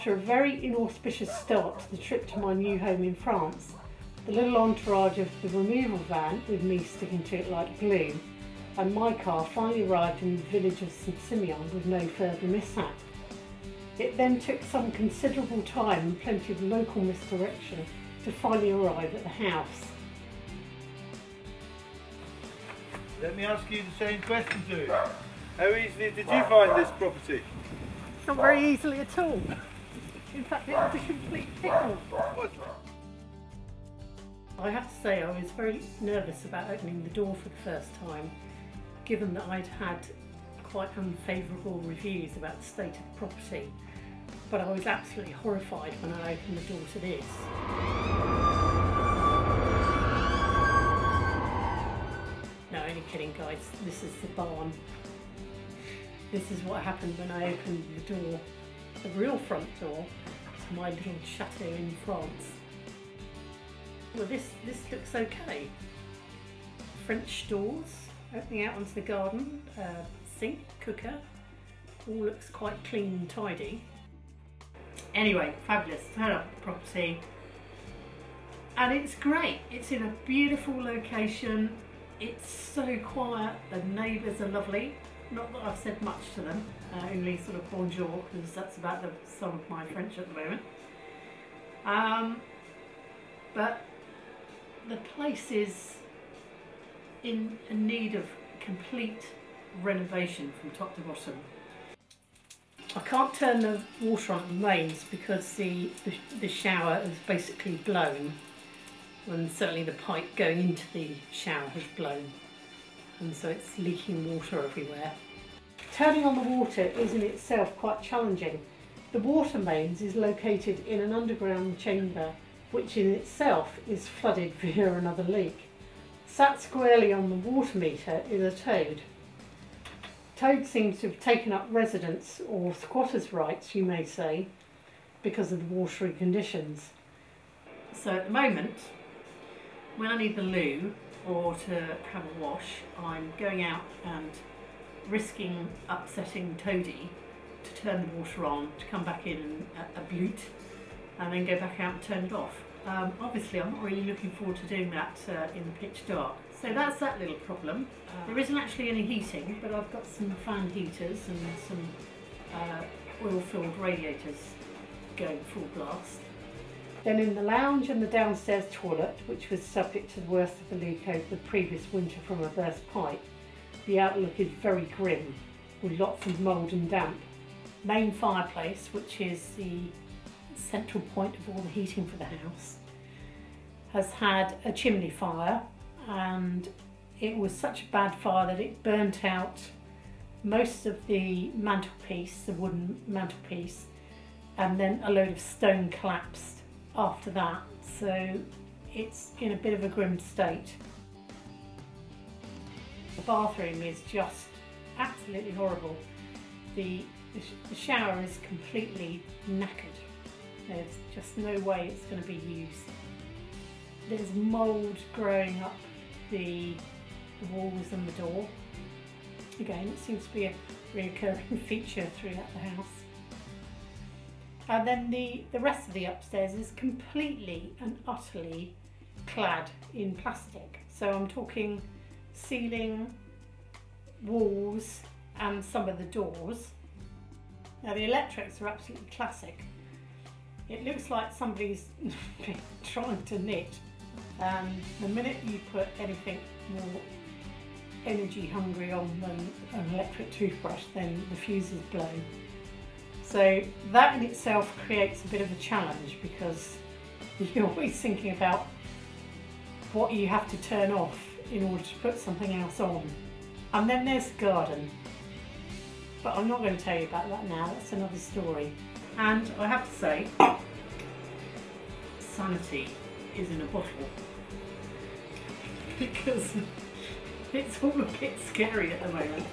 After a very inauspicious start to the trip to my new home in France, the little entourage of the removal van, with me sticking to it like glue, and my car finally arrived in the village of St Simeon with no further mishap. It then took some considerable time and plenty of local misdirection to finally arrive at the house. Let me ask you the same question, Lou. How easily did you find this property? Not very easily at all. In fact, it was a complete pickle. What? I have to say I was very nervous about opening the door for the first time, given that I'd had quite unfavourable reviews about the state of the property, but I was absolutely horrified when I opened the door to this. No, only kidding guys, this is the barn. This is what happened when I opened the door, the real front door, to my little chateau in France. Well, this looks okay. French doors opening out onto the garden, sink, cooker, all looks quite clean and tidy. Anyway, fabulous. Turn up the property, and it's great. It's in a beautiful location. It's so quiet. The neighbours are lovely. Not that I've said much to them, only sort of bonjour, because that's about the sum of my French at the moment. But the place is in need of complete renovation from top to bottom. I can't turn the water on the mains because the shower is basically blown, and certainly the pipe going into the shower has blown, and so it's leaking water everywhere. Turning on the water is in itself quite challenging. The water mains is located in an underground chamber, which in itself is flooded via another leak. Sat squarely on the water meter is a toad. Toad seems to have taken up residence, or squatters' rights you may say, because of the watery conditions. So at the moment, when I need the loo or to have a wash, I'm going out and risking upsetting Toadie to turn the water on, to come back in and a bleat, and then go back out and turn it off. Obviously I'm not really looking forward to doing that in the pitch dark. So that's that little problem. There isn't actually any heating, but I've got some fan heaters and some oil-filled radiators going full blast. Then in the lounge and the downstairs toilet, which was subject to the worst of the leak over the previous winter from a burst pipe, the outlook is very grim, with lots of mould and damp. Main fireplace, which is the central point of all the heating for the house, has had a chimney fire, and it was such a bad fire that it burnt out most of the mantelpiece, the wooden mantelpiece, and then a load of stone collapsed after that, so it's in a bit of a grim state. The bathroom is just absolutely horrible. The shower is completely knackered. There's just no way it's going to be used. There's mould growing up the walls and the door. Again, it seems to be a recurring feature throughout the house. And then the rest of the upstairs is completely and utterly clad in plastic. So I'm talking ceiling, walls, and some of the doors. Now the electrics are absolutely classic. It looks like somebody's trying to knit, and the minute you put anything more energy hungry on than an electric toothbrush, then the fuse is blown. So that in itself creates a bit of a challenge, because you're always thinking about what you have to turn off in order to put something else on. And then there's the garden, but I'm not going to tell you about that now, that's another story. And I have to say, sanity is in a bottle, because it's all a bit scary at the moment.